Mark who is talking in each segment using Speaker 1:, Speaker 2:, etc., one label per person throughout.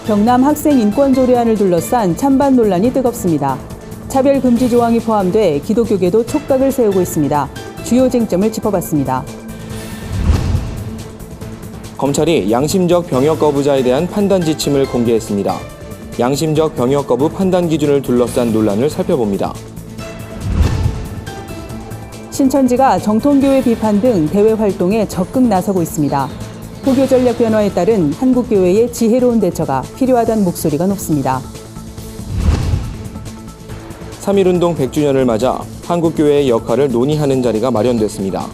Speaker 1: 경남 학생 인권 조례안을 둘러싼 찬반 논란이 뜨겁습니다. 차별 금지 조항이 포함돼 기독교계도 촉각을 세우고 있습니다. 주요 쟁점을 짚어봤습니다.
Speaker 2: 검찰이 양심적 병역 거부자에 대한 판단 지침을 공개했습니다. 양심적 병역 거부 판단 기준을 둘러싼 논란을 살펴봅니다.
Speaker 1: 신천지가 정통교회 비판 등 대외 활동에 적극 나서고 있습니다. 포교 전략 변화에 따른 한국교회의 지혜로운 대처가 필요하다는 목소리가 높습니다.
Speaker 2: 3.1운동 100주년을 맞아 한국교회의 역할을 논의하는 자리가 마련됐습니다.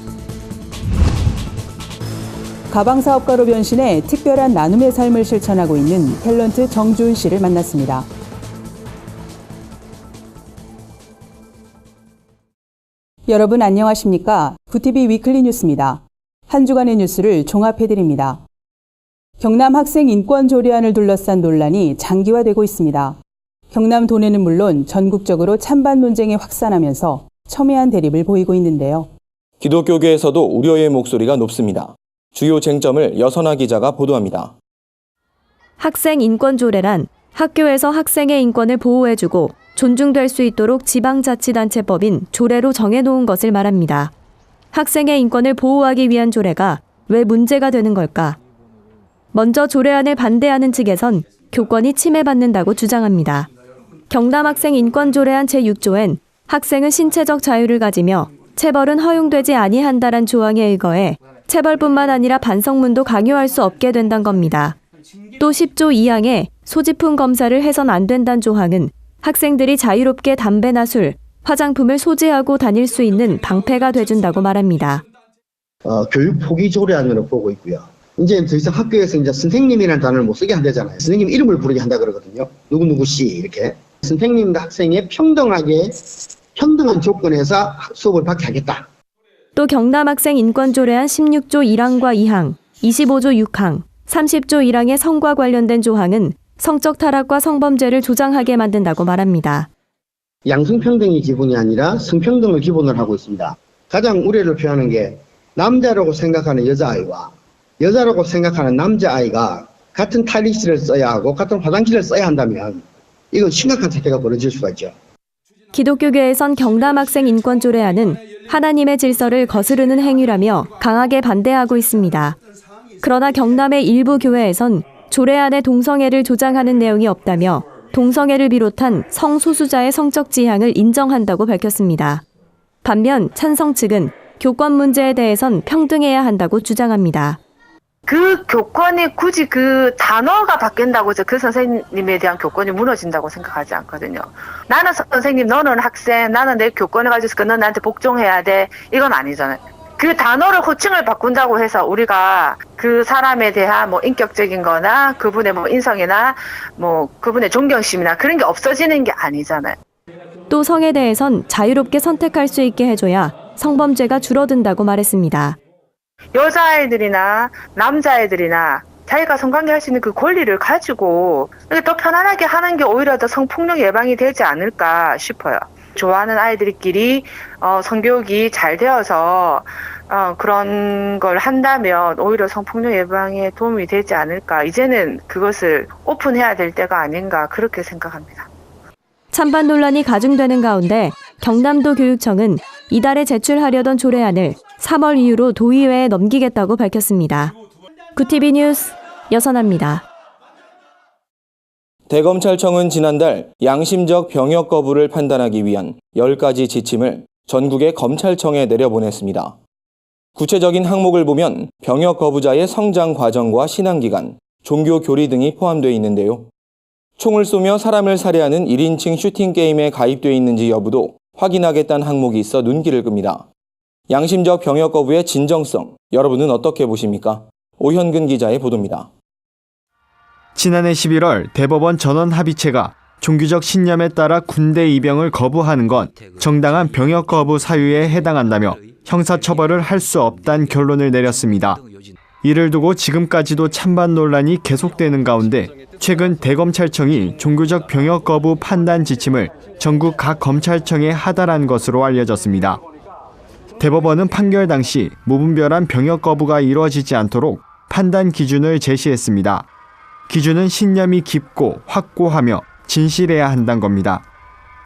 Speaker 1: 가방사업가로 변신해 특별한 나눔의 삶을 실천하고 있는 탤런트 정주은 씨를 만났습니다. 여러분 안녕하십니까? 구티비 위클리 뉴스입니다. 한 주간의 뉴스를 종합해드립니다. 경남 학생 인권 조례안을 둘러싼 논란이 장기화되고 있습니다. 경남 도내는 물론 전국적으로 찬반 논쟁이 확산하면서 첨예한 대립을 보이고 있는데요.
Speaker 2: 기독교계에서도 우려의 목소리가 높습니다. 주요 쟁점을 여선아 기자가 보도합니다.
Speaker 3: 학생 인권 조례란 학교에서 학생의 인권을 보호해주고 존중될 수 있도록 지방자치단체법인 조례로 정해놓은 것을 말합니다. 학생의 인권을 보호하기 위한 조례가 왜 문제가 되는 걸까? 먼저 조례안을 반대하는 측에선 교권이 침해받는다고 주장합니다. 경남 학생 인권 조례안 제6조엔 학생은 신체적 자유를 가지며 체벌은 허용되지 아니한다란 조항에 의거해 체벌뿐만 아니라 반성문도 강요할 수 없게 된다는 겁니다. 또 10조 2항에 소지품 검사를 해선 안 된다는 조항은 학생들이 자유롭게 담배나 술, 화장품을 소지하고 다닐 수 있는 방패가 돼준다고 말합니다.
Speaker 4: 교육 포기 조례안으로 보고 있고요. 이제 더 이상 학교에서 이제 선생님이라는 단어를 못 쓰게 한다잖아요. 선생님 이름을 부르게 한다 그러거든요. 누구누구 씨 이렇게. 선생님과 학생이 평등한 조건에서 수업을 받게 하겠다.
Speaker 3: 또 경남 학생 인권조례안 16조 1항과 2항, 25조 6항, 30조 1항의 성과 관련된 조항은 성적 타락과 성범죄를 조장하게 만든다고 말합니다.
Speaker 4: 양성평등이 기본이 아니라 성평등을 기본으로 하고 있습니다. 가장 우려를 표하는 게 남자라고 생각하는 여자아이와 여자라고 생각하는 남자아이가 같은 탈의실을 써야 하고 같은 화장실을 써야 한다면 이건 심각한 사태가 벌어질 수가 있죠.
Speaker 3: 기독교계에선 경남 학생 인권조례안은 하나님의 질서를 거스르는 행위라며 강하게 반대하고 있습니다. 그러나 경남의 일부 교회에선 조례안에 동성애를 조장하는 내용이 없다며 동성애를 비롯한 성소수자의 성적 지향을 인정한다고 밝혔습니다. 반면 찬성 측은 교권 문제에 대해선 평등해야 한다고 주장합니다.
Speaker 5: 그 교권이 굳이 그 단어가 바뀐다고 해서 그 선생님에 대한 교권이 무너진다고 생각하지 않거든요. 나는 선생님, 너는 학생, 나는 내 교권을 가지고 있으니까 넌 나한테 복종해야 돼. 이건 아니잖아요. 그 단어를 호칭을 바꾼다고 해서 우리가 그 사람에 대한 뭐 인격적인 거나 그분의 뭐 인성이나 뭐 그분의 존경심이나 그런 게 없어지는 게 아니잖아요.
Speaker 3: 또 성에 대해선 자유롭게 선택할 수 있게 해줘야 성범죄가 줄어든다고 말했습니다.
Speaker 5: 여자아이들이나 남자아이들이나 자기가 성관계할 수 있는 그 권리를 가지고 더 편안하게 하는 게 오히려 더 성폭력 예방이 되지 않을까 싶어요. 좋아하는 아이들끼리 성교육이 잘 되어서 그런 걸 한다면 오히려 성폭력 예방에 도움이 되지 않을까. 이제는 그것을 오픈해야 될 때가 아닌가 그렇게 생각합니다.
Speaker 3: 찬반 논란이 가중되는 가운데 경남도 교육청은 이달에 제출하려던 조례안을 3월 이후로 도의회에 넘기겠다고 밝혔습니다. 구티비 뉴스 여선아입니다.
Speaker 2: 대검찰청은 지난달 양심적 병역 거부를 판단하기 위한 10가지 지침을 전국의 검찰청에 내려보냈습니다. 구체적인 항목을 보면 병역 거부자의 성장 과정과 신앙기간, 종교 교리 등이 포함되어 있는데요. 총을 쏘며 사람을 살해하는 1인칭 슈팅 게임에 가입되어 있는지 여부도 확인하겠다는 항목이 있어 눈길을 끕니다. 양심적 병역 거부의 진정성, 여러분은 어떻게 보십니까? 오현근 기자의 보도입니다.
Speaker 6: 지난해 11월 대법원 전원합의체가 종교적 신념에 따라 군대 입영을 거부하는 건 정당한 병역 거부 사유에 해당한다며 형사처벌을 할 수 없다는 결론을 내렸습니다. 이를 두고 지금까지도 찬반 논란이 계속되는 가운데 최근 대검찰청이 종교적 병역 거부 판단 지침을 전국 각 검찰청에 하달한 것으로 알려졌습니다. 대법원은 판결 당시 무분별한 병역 거부가 이루어지지 않도록 판단 기준을 제시했습니다. 기준은 신념이 깊고 확고하며 진실해야 한다는 겁니다.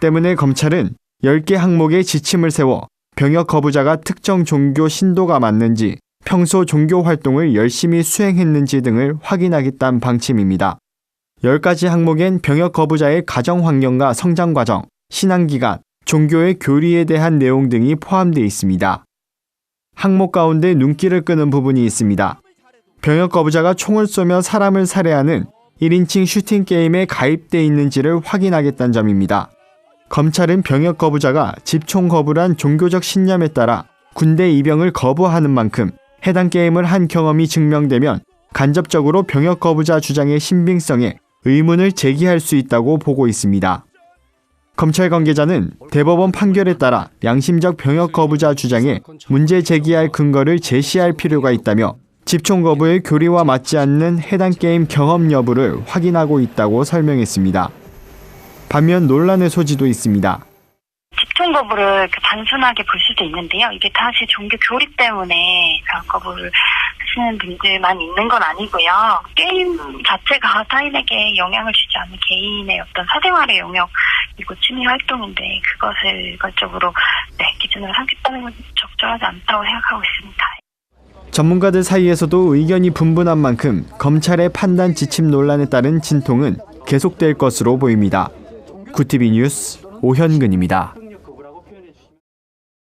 Speaker 6: 때문에 검찰은 10개 항목의 지침을 세워 병역 거부자가 특정 종교 신도가 맞는지, 평소 종교 활동을 열심히 수행했는지 등을 확인하겠다는 방침입니다. 10가지 항목엔 병역 거부자의 가정 환경과 성장 과정, 신앙기간, 종교의 교리에 대한 내용 등이 포함되어 있습니다. 항목 가운데 눈길을 끄는 부분이 있습니다. 병역 거부자가 총을 쏘며 사람을 살해하는 1인칭 슈팅 게임에 가입돼 있는지를 확인하겠다는 점입니다. 검찰은 병역 거부자가 집총 거부란 종교적 신념에 따라 군대 입영을 거부하는 만큼 해당 게임을 한 경험이 증명되면 간접적으로 병역 거부자 주장의 신빙성에 의문을 제기할 수 있다고 보고 있습니다. 검찰 관계자는 대법원 판결에 따라 양심적 병역 거부자 주장에 문제 제기할 근거를 제시할 필요가 있다며 집총 거부의 교리와 맞지 않는 해당 게임 경험 여부를 확인하고 있다고 설명했습니다. 반면 논란의 소지도 있습니다.
Speaker 7: 집총 거부를 단순하게 볼 수도 있는데요. 이게 사실 종교 교리 때문에 거부를 하시는 분들만 있는 건 아니고요. 게임 자체가 타인에게 영향을 주지 않는 개인의 어떤 사생활의 영역이고 취미 활동인데 그것을 일괄적으로 기준으로 삼겠다는 건 적절하지 않다고 생각하고 있습니다.
Speaker 6: 전문가들 사이에서도 의견이 분분한 만큼 검찰의 판단 지침 논란에 따른 진통은 계속될 것으로 보입니다. 구티비 뉴스 오현근입니다.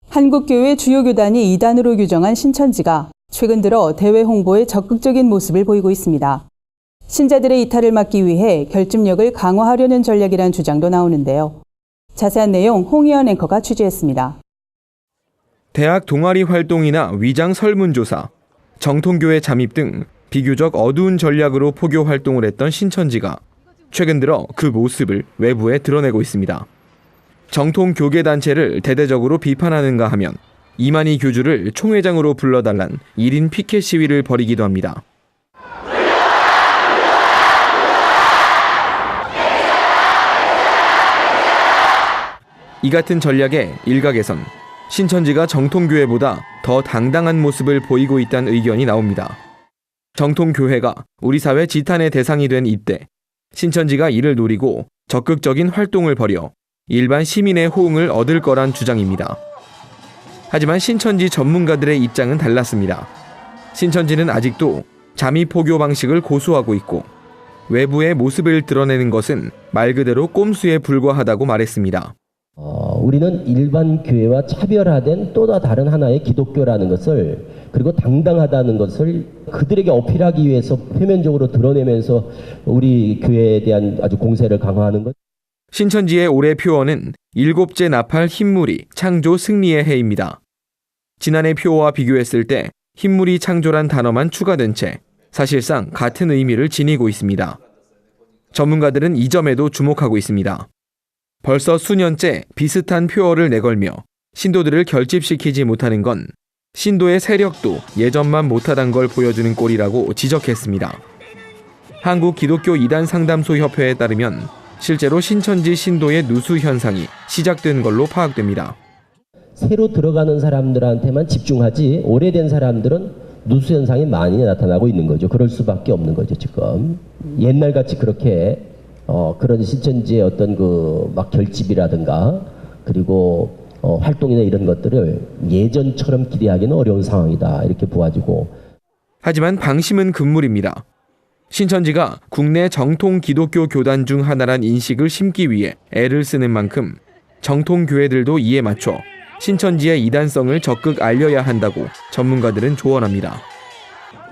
Speaker 1: 한국교회 주요 교단이 이단으로 규정한 신천지가 최근 들어 대외 홍보에 적극적인 모습을 보이고 있습니다. 신자들의 이탈을 막기 위해 결집력을 강화하려는 전략이란 주장도 나오는데요. 자세한 내용 홍희연 앵커가 취재했습니다.
Speaker 2: 대학 동아리 활동이나 위장 설문조사, 정통교회 잠입 등 비교적 어두운 전략으로 포교 활동을 했던 신천지가 최근 들어 그 모습을 외부에 드러내고 있습니다. 정통 교계 단체를 대대적으로 비판하는가 하면 이만희 교주를 총회장으로 불러달란 1인 피켓 시위를 벌이기도 합니다. 이 같은 전략에 일각에선 신천지가 정통교회보다 더 당당한 모습을 보이고 있다는 의견이 나옵니다. 정통교회가 우리 사회 지탄의 대상이 된 이때 신천지가 이를 노리고 적극적인 활동을 벌여 일반 시민의 호응을 얻을 거란 주장입니다. 하지만 신천지 전문가들의 입장은 달랐습니다. 신천지는 아직도 잠입 포교 방식을 고수하고 있고 외부의 모습을 드러내는 것은 말 그대로 꼼수에 불과하다고 말했습니다.
Speaker 8: 우리는 일반 교회와 차별화된 또 다른 하나의 기독교라는 것을, 그리고 당당하다는 것을 그들에게 어필하기 위해서 표면적으로 드러내면서 우리 교회에 대한 아주 공세를 강화하는 것.
Speaker 2: 신천지의 올해 표어는 7째 나팔 흰물이 창조 승리의 해입니다. 지난해 표어와 비교했을 때 흰물이 창조란 단어만 추가된 채 사실상 같은 의미를 지니고 있습니다. 전문가들은 이 점에도 주목하고 있습니다. 벌써 수년째 비슷한 표어를 내걸며 신도들을 결집시키지 못하는 건 신도의 세력도 예전만 못하단 걸 보여주는 꼴이라고 지적했습니다. 한국기독교이단상담소협회에 따르면 실제로 신천지 신도의 누수 현상이 시작된 걸로 파악됩니다.
Speaker 8: 새로 들어가는 사람들한테만 집중하지 오래된 사람들은 누수 현상이 많이 나타나고 있는 거죠. 그럴 수밖에 없는 거죠, 지금. 옛날같이 그렇게 그런 신천지의 어떤 막 결집이라든가 그리고 활동이나 이런 것들을 예전처럼 기대하기는 어려운 상황이다, 이렇게 보아지고.
Speaker 2: 하지만 방심은 금물입니다. 신천지가 국내 정통 기독교 교단 중 하나란 인식을 심기 위해 애를 쓰는 만큼 정통 교회들도 이에 맞춰 신천지의 이단성을 적극 알려야 한다고 전문가들은 조언합니다.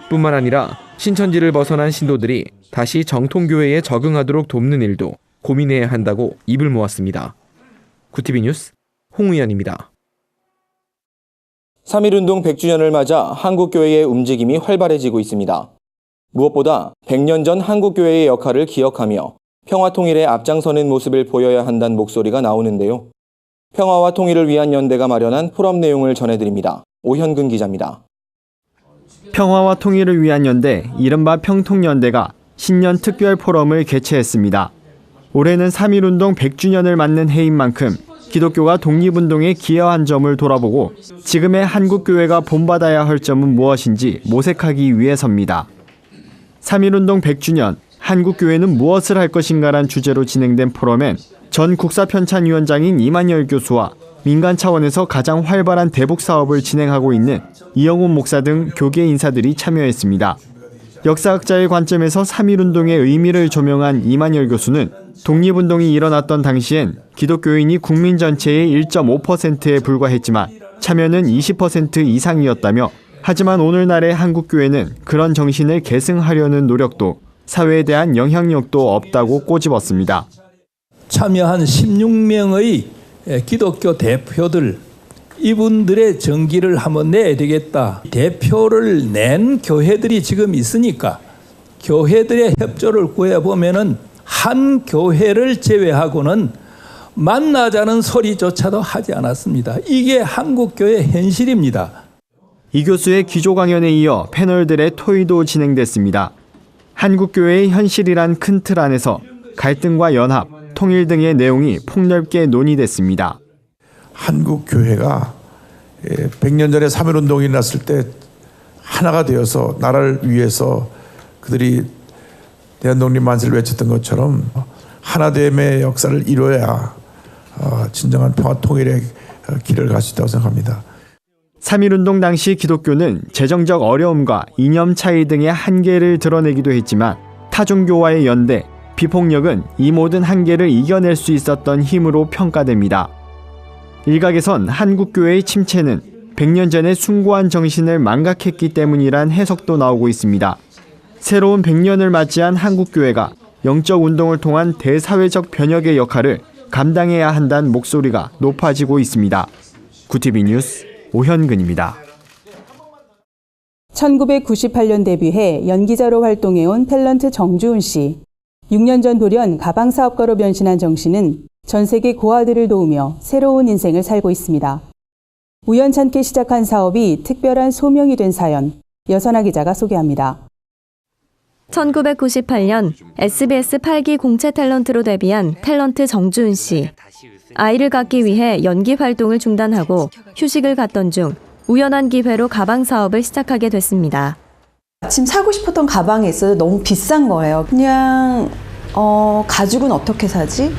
Speaker 2: 뿐만 아니라 신천지를 벗어난 신도들이 다시 정통교회에 적응하도록 돕는 일도 고민해야 한다고 입을 모았습니다. 구티비 뉴스 홍우연입니다. 3.1운동 100주년을 맞아 한국교회의 움직임이 활발해지고 있습니다. 무엇보다 100년 전 한국교회의 역할을 기억하며 평화통일에 앞장서는 모습을 보여야 한다는 목소리가 나오는데요. 평화와 통일을 위한 연대가 마련한 포럼 내용을 전해드립니다. 오현근 기자입니다.
Speaker 6: 평화와 통일을 위한 연대, 이른바 평통연대가 신년 특별 포럼을 개최했습니다. 올해는 3.1운동 100주년을 맞는 해인 만큼 기독교가 독립운동에 기여한 점을 돌아보고 지금의 한국교회가 본받아야 할 점은 무엇인지 모색하기 위해서입니다. 3.1운동 100주년, 한국교회는 무엇을 할 것인가란 주제로 진행된 포럼엔 전 국사편찬위원장인 이만열 교수와 민간 차원에서 가장 활발한 대북 사업을 진행하고 있는 이영훈 목사 등 교계 인사들이 참여했습니다. 역사학자의 관점에서 3.1운동의 의미를 조명한 이만열 교수는 독립운동이 일어났던 당시엔 기독교인이 국민 전체의 1.5%에 불과했지만 참여는 20% 이상이었다며, 하지만 오늘날의 한국교회는 그런 정신을 계승하려는 노력도 사회에 대한 영향력도 없다고 꼬집었습니다.
Speaker 9: 참여한 16명의 기독교 대표들, 이분들의 정기를 한번 내야 되겠다. 대표를 낸 교회들이 지금 있으니까 교회들의 협조를 구해보면은 한 교회를 제외하고는 만나자는 소리조차도 하지 않았습니다. 이게 한국교회 현실입니다.
Speaker 6: 이 교수의 기조 강연에 이어 패널들의 토의도 진행됐습니다. 한국교회의 현실이란 큰 틀 안에서 갈등과 연합, 통일 등의 내용이 폭넓게 논의됐습니다.
Speaker 10: 한국교회가 100년 전에 3.1운동이 났을 때 하나가 되어서 나라를 위해서 그들이 대한독립 만세를 외쳤던 것처럼 하나됨의 역사를 이뤄야 진정한 평화 통일의 길을 갈 수 있다고 생각합니다.
Speaker 6: 3.1운동 당시 기독교는 재정적 어려움과 이념 차이 등의 한계를 드러내기도 했지만 타종교와의 연대, 비폭력은 이 모든 한계를 이겨낼 수 있었던 힘으로 평가됩니다. 일각에선 한국교회의 침체는 100년 전의 숭고한 정신을 망각했기 때문이란 해석도 나오고 있습니다. 새로운 100년을 맞이한 한국교회가 영적 운동을 통한 대사회적 변혁의 역할을 감당해야 한다는 목소리가 높아지고 있습니다. 구티비 뉴스 오현근입니다.
Speaker 1: 1998년 데뷔해 연기자로 활동해온 탤런트 정주훈 씨. 6년 전 돌연 가방사업가로 변신한 정 씨는 전 세계 고아들을 도우며 새로운 인생을 살고 있습니다. 우연찮게 시작한 사업이 특별한 소명이 된 사연, 여선아 기자가 소개합니다.
Speaker 3: 1998년 SBS 8기 공채 탤런트로 데뷔한 탤런트 정주훈 씨. 아이를 갖기 위해 연기 활동을 중단하고 휴식을 갖던 중 우연한 기회로 가방 사업을 시작하게 됐습니다.
Speaker 11: 마침 사고 싶었던 가방이 있어요. 너무 비싼 거예요. 그냥 가죽은 어떻게 사지?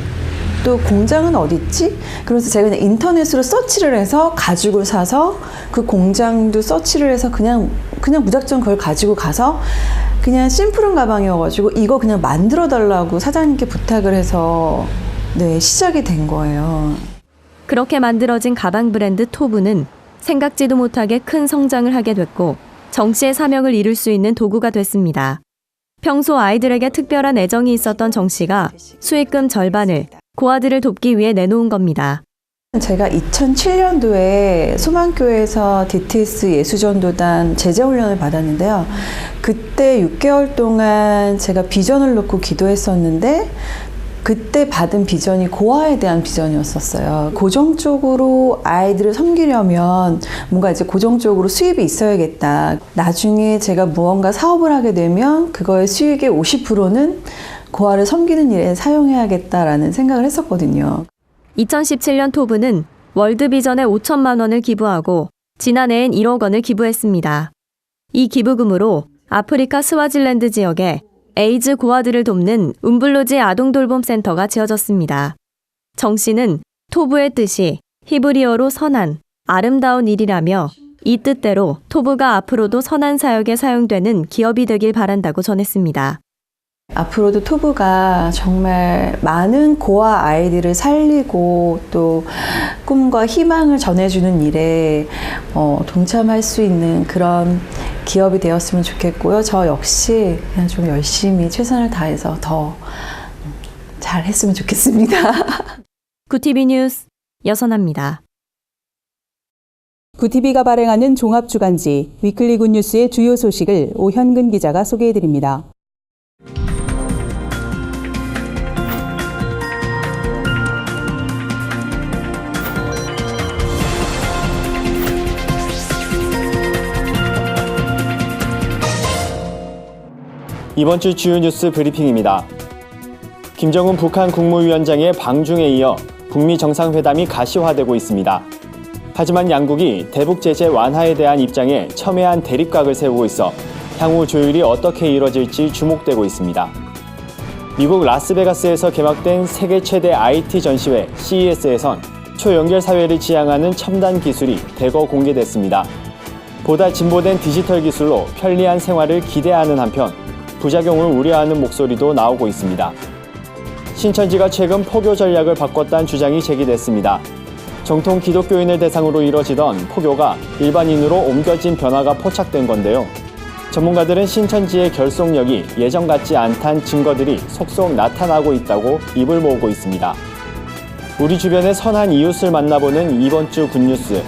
Speaker 11: 또 공장은 어디 있지? 그래서 제가 그냥 인터넷으로 서치를 해서 가죽을 사서 그 공장도 서치를 해서 그냥 무작정 그걸 가지고 가서 그냥 심플한 가방이어가지고 이거 그냥 만들어 달라고 사장님께 부탁을 해서 시작이 된 거예요.
Speaker 3: 그렇게 만들어진 가방 브랜드 토브는 생각지도 못하게 큰 성장을 하게 됐고 정 씨의 사명을 이룰 수 있는 도구가 됐습니다. 평소 아이들에게 특별한 애정이 있었던 정 씨가 수익금 절반을 고아들을 돕기 위해 내놓은 겁니다.
Speaker 11: 제가 2007년도에 소망교회에서 DTS 예수전도단 제자훈련을 받았는데요. 그때 6개월 동안 제가 비전을 놓고 기도했었는데 그때 받은 비전이 고아에 대한 비전이었었어요. 고정적으로 아이들을 섬기려면 뭔가 이제 고정적으로 수입이 있어야겠다. 나중에 제가 무언가 사업을 하게 되면 그거의 수익의 50%는 고아를 섬기는 일에 사용해야겠다라는 생각을 했었거든요.
Speaker 3: 2017년 토브는 월드비전에 5천만 원을 기부하고 지난해엔 1억 원을 기부했습니다. 이 기부금으로 아프리카 스와질랜드 지역에 에이즈 고아들을 돕는 움블로지 아동돌봄센터가 지어졌습니다. 정 씨는 토브의 뜻이 히브리어로 선한, 아름다운 일이라며 이 뜻대로 토브가 앞으로도 선한 사역에 사용되는 기업이 되길 바란다고 전했습니다.
Speaker 11: 앞으로도 토브가 정말 많은 고아 아이들을 살리고 또 꿈과 희망을 전해주는 일에 동참할 수 있는 그런 기업이 되었으면 좋겠고요. 저 역시 그냥 좀 열심히 최선을 다해서 더 잘했으면 좋겠습니다.
Speaker 3: 구티비 뉴스 여선아입니다.
Speaker 1: 구티비가 발행하는 종합주간지 위클리 굿뉴스의 주요 소식을 오현근 기자가 소개해드립니다.
Speaker 2: 이번 주 주요 뉴스 브리핑입니다. 김정은 북한 국무위원장의 방중에 이어 북미 정상회담이 가시화되고 있습니다. 하지만 양국이 대북 제재 완화에 대한 입장에 첨예한 대립각을 세우고 있어 향후 조율이 어떻게 이뤄질지 주목되고 있습니다.
Speaker 12: 미국 라스베가스에서 개막된 세계 최대 IT 전시회 CES에선 초연결 사회를 지향하는 첨단 기술이 대거 공개됐습니다. 보다 진보된 디지털 기술로 편리한 생활을 기대하는 한편 부작용을 우려하는 목소리도 나오고 있습니다. 신천지가 최근 포교 전략을 바꿨다는 주장이 제기됐습니다. 정통 기독교인을 대상으로 이뤄지던 포교가 일반인으로 옮겨진 변화가 포착된 건데요. 전문가들은 신천지의 결속력이 예전 같지 않다는 증거들이 속속 나타나고 있다고 입을 모으고 있습니다. 우리 주변의 선한 이웃을 만나보는 이번 주 굿뉴스.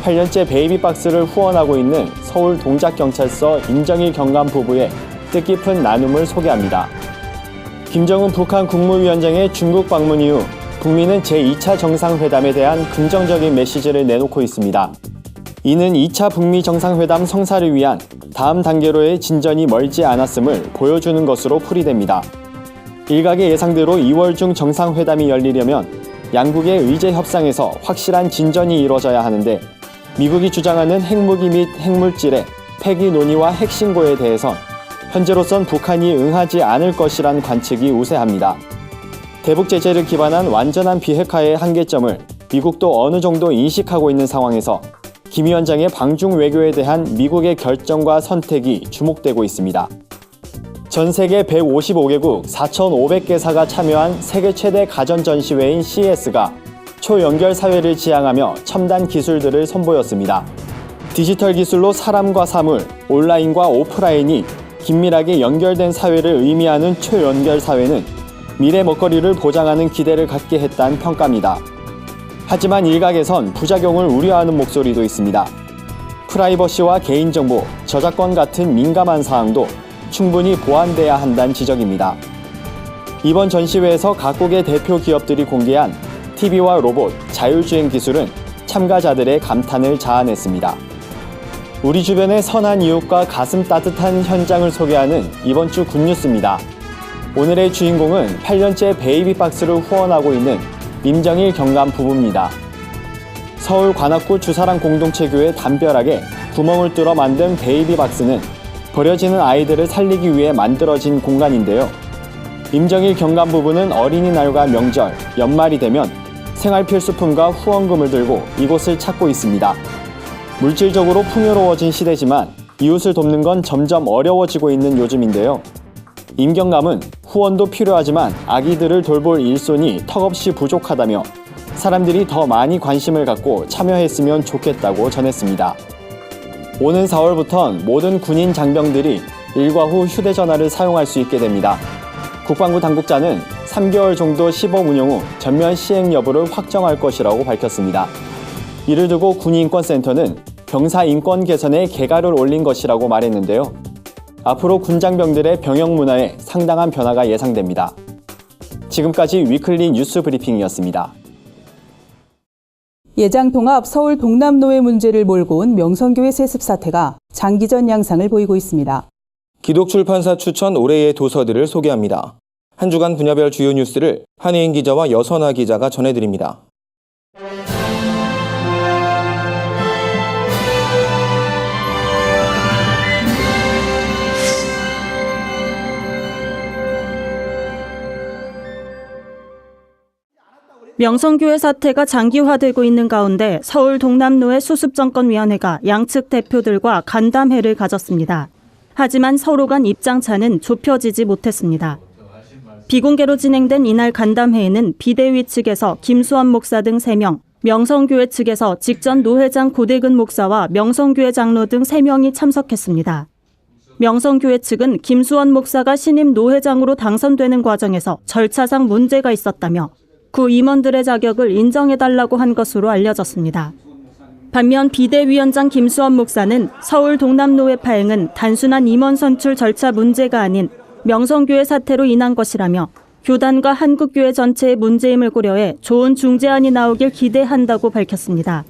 Speaker 12: 8년째 베이비박스를 후원하고 있는 서울 동작경찰서 임정일 경감 부부의 뜻깊은 나눔을 소개합니다. 김정은 북한 국무위원장의 중국 방문 이후 북미는 제2차 정상회담에 대한 긍정적인 메시지를 내놓고 있습니다. 이는 2차 북미 정상회담 성사를 위한 다음 단계로의 진전이 멀지 않았음을 보여주는 것으로 풀이됩니다. 일각의 예상대로 2월 중 정상회담이 열리려면 양국의 의제 협상에서 확실한 진전이 이루어져야 하는데 미국이 주장하는 핵무기 및 핵물질의 폐기 논의와 핵신고에 대해선 현재로선 북한이 응하지 않을 것이란 관측이 우세합니다. 대북 제재를 기반한 완전한 비핵화의 한계점을 미국도 어느 정도 인식하고 있는 상황에서 김 위원장의 방중 외교에 대한 미국의 결정과 선택이 주목되고 있습니다. 전 세계 155개국 4,500개사가 참여한 세계 최대 가전 전시회인 CES가 초연결 사회를 지향하며 첨단 기술들을 선보였습니다. 디지털 기술로 사람과 사물, 온라인과 오프라인이 긴밀하게 연결된 사회를 의미하는 초연결 사회는 미래 먹거리를 보장하는 기대를 갖게 했다는 평가입니다. 하지만 일각에선 부작용을 우려하는 목소리도 있습니다. 프라이버시와 개인정보, 저작권 같은 민감한 사항도 충분히 보완돼야 한다는 지적입니다. 이번 전시회에서 각국의 대표 기업들이 공개한 TV와 로봇, 자율주행 기술은 참가자들의 감탄을 자아냈습니다. 우리 주변의 선한 이웃과 가슴 따뜻한 현장을 소개하는 이번 주 굿뉴스입니다. 오늘의 주인공은 8년째 베이비박스를 후원하고 있는 임정일 경감 부부입니다. 서울 관악구 주사랑 공동체교회 담벼락에 구멍을 뚫어 만든 베이비박스는 버려지는 아이들을 살리기 위해 만들어진 공간인데요. 임정일 경감 부부는 어린이날과 명절, 연말이 되면 생활필수품과 후원금을 들고 이곳을 찾고 있습니다. 물질적으로 풍요로워진 시대지만 이웃을 돕는 건 점점 어려워지고 있는 요즘인데요. 임 경감은 후원도 필요하지만 아기들을 돌볼 일손이 턱없이 부족하다며 사람들이 더 많이 관심을 갖고 참여했으면 좋겠다고 전했습니다. 오는 4월부턴 모든 군인 장병들이 일과 후 휴대전화를 사용할 수 있게 됩니다. 국방부 당국자는 3개월 정도 시범 운영 후 전면 시행 여부를 확정할 것이라고 밝혔습니다. 이를 두고 군인권센터는 병사 인권 개선에 개가를 올린 것이라고 말했는데요. 앞으로 군장병들의 병역 문화에 상당한 변화가 예상됩니다. 지금까지 위클리 뉴스 브리핑이었습니다.
Speaker 1: 예장통합 서울 동남노회 문제를 몰고 온 명성교회 세습 사태가 장기전 양상을 보이고 있습니다.
Speaker 2: 기독출판사 추천 올해의 도서들을 소개합니다. 한 주간 분야별 주요 뉴스를 한혜인 기자와 여선아 기자가 전해드립니다.
Speaker 13: 명성교회 사태가 장기화되고 있는 가운데 서울 동남노회 수습정권위원회가 양측 대표들과 간담회를 가졌습니다. 하지만 서로 간 입장차는 좁혀지지 못했습니다. 비공개로 진행된 이날 간담회에는 비대위 측에서 김수원 목사 등 3명, 명성교회 측에서 직전 노회장 고대근 목사와 명성교회 장로 등 3명이 참석했습니다. 명성교회 측은 김수원 목사가 신임 노회장으로 당선되는 과정에서 절차상 문제가 있었다며 구 임원들의 자격을 인정해달라고 한 것으로 알려졌습니다. 반면 비대위원장 김수원 목사는 서울 동남노회 파행은 단순한 임원 선출 절차 문제가 아닌 명성교회 사태로 인한 것이라며 교단과 한국교회 전체의 문제임을 고려해 좋은 중재안이 나오길 기대한다고 밝혔습니다.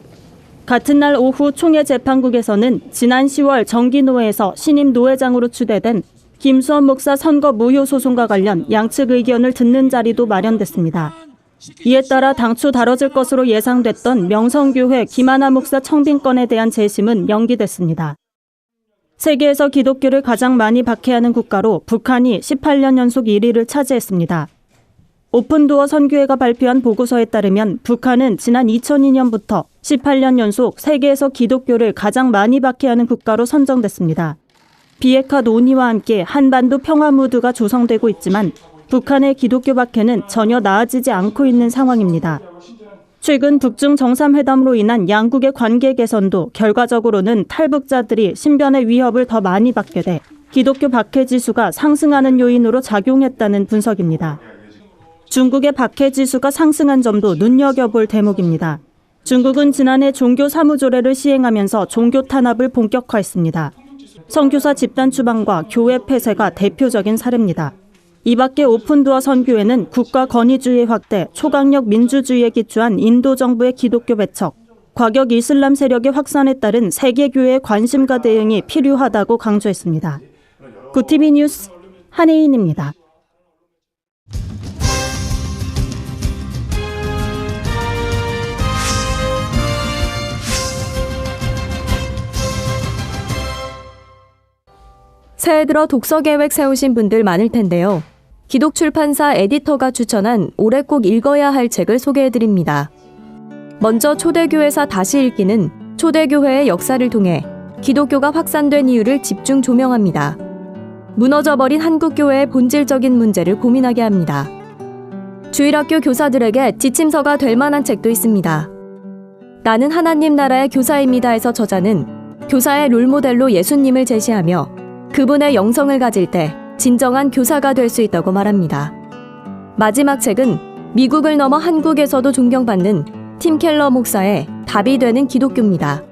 Speaker 13: 같은 날 오후 총회재판국에서는 지난 10월 정기노회에서 신임 노회장으로 추대된 김수원 목사 선거 무효 소송과 관련 양측 의견을 듣는 자리도 마련됐습니다. 이에 따라 당초 다뤄질 것으로 예상됐던 명성교회 김하나 목사 청빙 건에 대한 재심은 연기됐습니다. 세계에서 기독교를 가장 많이 박해하는 국가로 북한이 18년 연속 1위를 차지했습니다. 오픈도어 선교회가 발표한 보고서에 따르면 북한은 지난 2002년부터 18년 연속 세계에서 기독교를 가장 많이 박해하는 국가로 선정됐습니다. 비핵화 논의와 함께 한반도 평화 무드가 조성되고 있지만 북한의 기독교 박해는 전혀 나아지지 않고 있는 상황입니다. 최근 북중 정상회담으로 인한 양국의 관계 개선도 결과적으로는 탈북자들이 신변의 위협을 더 많이 받게 돼 기독교 박해 지수가 상승하는 요인으로 작용했다는 분석입니다. 중국의 박해 지수가 상승한 점도 눈여겨볼 대목입니다. 중국은 지난해 종교 사무조례를 시행하면서 종교 탄압을 본격화했습니다. 선교사 집단 추방과 교회 폐쇄가 대표적인 사례입니다. 이 밖에 오픈도어 선교회는 국가 권위주의 확대, 초강력 민주주의에 기초한 인도 정부의 기독교 배척, 과격 이슬람 세력의 확산에 따른 세계교회의 관심과 대응이 필요하다고 강조했습니다. 구티비 뉴스 한혜인입니다.
Speaker 3: 새해 들어 독서 계획 세우신 분들 많을 텐데요. 기독출판사 에디터가 추천한 올해 꼭 읽어야 할 책을 소개해드립니다. 먼저 초대교회사 다시 읽기는 초대교회의 역사를 통해 기독교가 확산된 이유를 집중 조명합니다. 무너져버린 한국교회의 본질적인 문제를 고민하게 합니다. 주일학교 교사들에게 지침서가 될 만한 책도 있습니다. 나는 하나님 나라의 교사입니다에서 저자는 교사의 롤모델로 예수님을 제시하며 그분의 영성을 가질 때 진정한 교사가 될 수 있다고 말합니다. 마지막 책은 미국을 넘어 한국에서도 존경받는 팀 켈러 목사의 답이 되는 기독교입니다.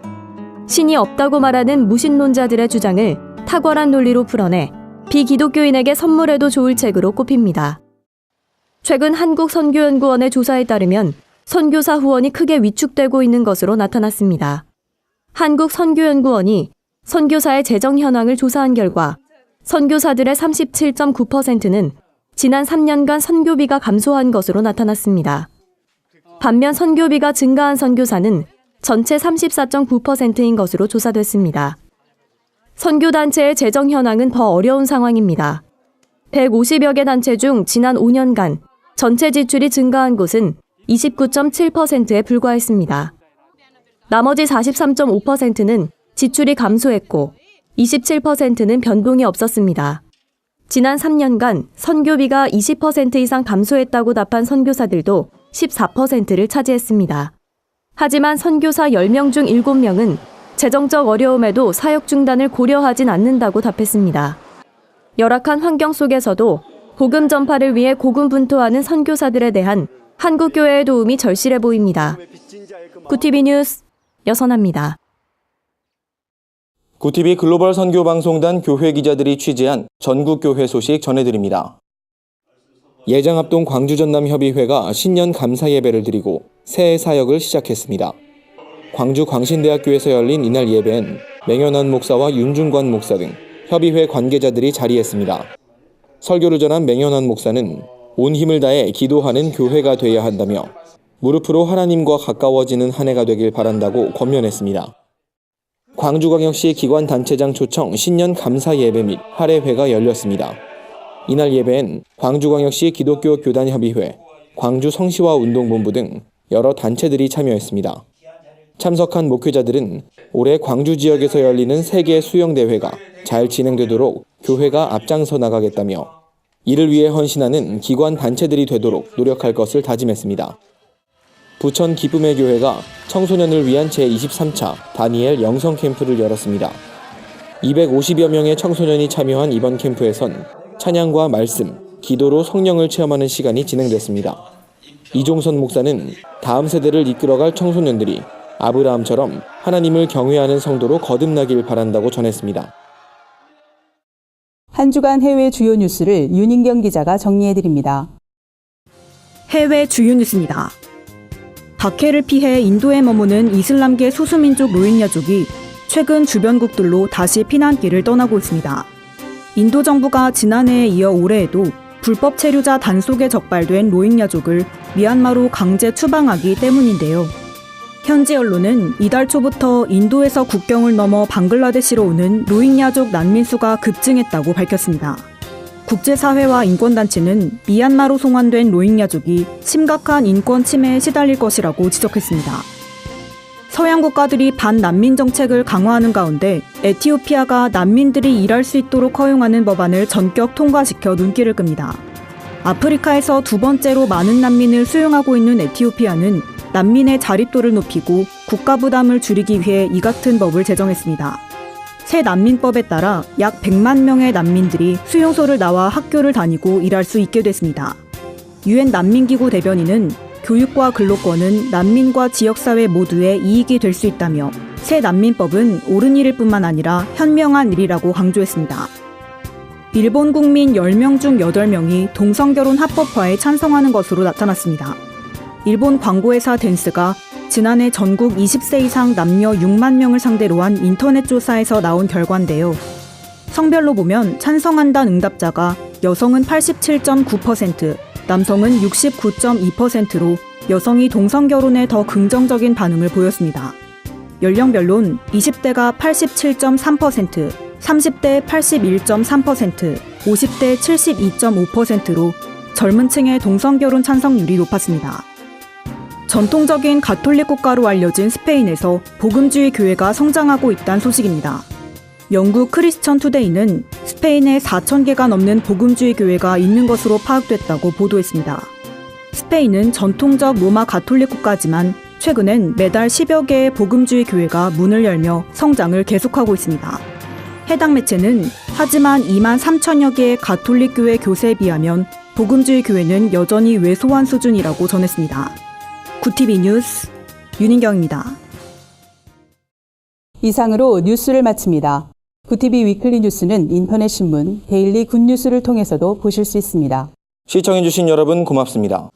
Speaker 3: 신이 없다고 말하는 무신론자들의 주장을 탁월한 논리로 풀어내 비기독교인에게 선물해도 좋을 책으로 꼽힙니다. 최근 한국선교연구원의 조사에 따르면 선교사 후원이 크게 위축되고 있는 것으로 나타났습니다. 한국선교연구원이 선교사의 재정 현황을 조사한 결과 선교사들의 37.9%는 지난 3년간 선교비가 감소한 것으로 나타났습니다. 반면 선교비가 증가한 선교사는 전체 34.9%인 것으로 조사됐습니다. 선교단체의 재정 현황은 더 어려운 상황입니다. 150여 개 단체 중 지난 5년간 전체 지출이 증가한 곳은 29.7%에 불과했습니다. 나머지 43.5%는 지출이 감소했고 27%는 변동이 없었습니다. 지난 3년간 선교비가 20% 이상 감소했다고 답한 선교사들도 14%를 차지했습니다. 하지만 선교사 10명 중 7명은 재정적 어려움에도 사역 중단을 고려하진 않는다고 답했습니다. 열악한 환경 속에서도 복음 전파를 위해 고군분투하는 선교사들에 대한 한국교회의 도움이 절실해 보입니다. 구티비 뉴스 여선합니다.
Speaker 2: 구티비 글로벌 선교방송단 교회 기자들이 취재한 전국교회 소식 전해드립니다. 예장합동 광주전남협의회가 신년 감사 예배를 드리고 새해 사역을 시작했습니다. 광주 광신대학교에서 열린 이날 예배엔 맹현환 목사와 윤중관 목사 등 협의회 관계자들이 자리했습니다. 설교를 전한 맹현환 목사는 온 힘을 다해 기도하는 교회가 되어야 한다며 무릎으로 하나님과 가까워지는 한 해가 되길 바란다고 권면했습니다. 광주광역시 기관단체장 초청 신년 감사 예배 및 할애회가 열렸습니다. 이날 예배엔 광주광역시 기독교 교단협의회, 광주 성시화운동본부 등 여러 단체들이 참여했습니다. 참석한 목회자들은 올해 광주 지역에서 열리는 세계 수영대회가 잘 진행되도록 교회가 앞장서 나가겠다며 이를 위해 헌신하는 기관 단체들이 되도록 노력할 것을 다짐했습니다. 부천 기쁨의 교회가 청소년을 위한 제23차 다니엘 영성 캠프를 열었습니다. 250여 명의 청소년이 참여한 이번 캠프에선 찬양과 말씀, 기도로 성령을 체험하는 시간이 진행됐습니다. 이종선 목사는 다음 세대를 이끌어갈 청소년들이 아브라함처럼 하나님을 경외하는 성도로 거듭나길 바란다고 전했습니다.
Speaker 1: 한 주간 해외 주요 뉴스를 윤인경 기자가 정리해드립니다.
Speaker 14: 해외 주요 뉴스입니다. 박해를 피해 인도에 머무는 이슬람계 소수민족 로힝야족이 최근 주변국들로 다시 피난길을 떠나고 있습니다. 인도 정부가 지난해에 이어 올해에도 불법 체류자 단속에 적발된 로힝야족을 미얀마로 강제 추방하기 때문인데요.
Speaker 13: 현지 언론은 이달 초부터 인도에서 국경을 넘어 방글라데시로 오는 로힝야족 난민 수가 급증했다고 밝혔습니다. 국제사회와 인권단체는 미얀마로 송환된 로힝야족이 심각한 인권 침해에 시달릴 것이라고 지적했습니다. 서양 국가들이 반난민 정책을 강화하는 가운데 에티오피아가 난민들이 일할 수 있도록 허용하는 법안을 전격 통과시켜 눈길을 끕니다. 아프리카에서 두 번째로 많은 난민을 수용하고 있는 에티오피아는 난민의 자립도를 높이고 국가 부담을 줄이기 위해 이 같은 법을 제정했습니다. 새 난민법에 따라 약 100만 명의 난민들이 수용소를 나와 학교를 다니고 일할 수 있게 됐습니다. 유엔 난민기구 대변인은 교육과 근로권은 난민과 지역사회 모두의 이익이 될 수 있다며 새 난민법은 옳은 일일 뿐만 아니라 현명한 일이라고 강조했습니다. 일본 국민 10명 중 8명이 동성결혼 합법화에 찬성하는 것으로 나타났습니다. 일본 광고회사 댄스가 지난해 전국 20세 이상 남녀 6만 명을 상대로 한 인터넷 조사에서 나온 결과인데요. 성별로 보면 찬성한다는 응답자가 여성은 87.9%, 남성은 69.2%로 여성이 동성결혼에 더 긍정적인 반응을 보였습니다. 연령별론 20대가 87.3%, 30대 81.3%, 50대 72.5%로 젊은 층의 동성결혼 찬성률이 높았습니다. 전통적인 가톨릭 국가로 알려진 스페인에서 복음주의 교회가 성장하고 있다는 소식입니다. 영국 크리스천 투데이는 스페인에 4,000개가 넘는 복음주의 교회가 있는 것으로 파악됐다고 보도했습니다. 스페인은 전통적 로마 가톨릭 국가지만 최근엔 매달 10여 개의 복음주의 교회가 문을 열며 성장을 계속하고 있습니다. 해당 매체는 하지만 2만 3천여 개의 가톨릭 교회 교세에 비하면 복음주의 교회는 여전히 왜소한 수준이라고 전했습니다. 구티비 뉴스 윤인경입니다.
Speaker 1: 이상으로 뉴스를 마칩니다. 구티비 위클리 뉴스는 인터넷 신문 데일리 굿뉴스를 통해서도 보실 수 있습니다.
Speaker 2: 시청해주신 여러분 고맙습니다.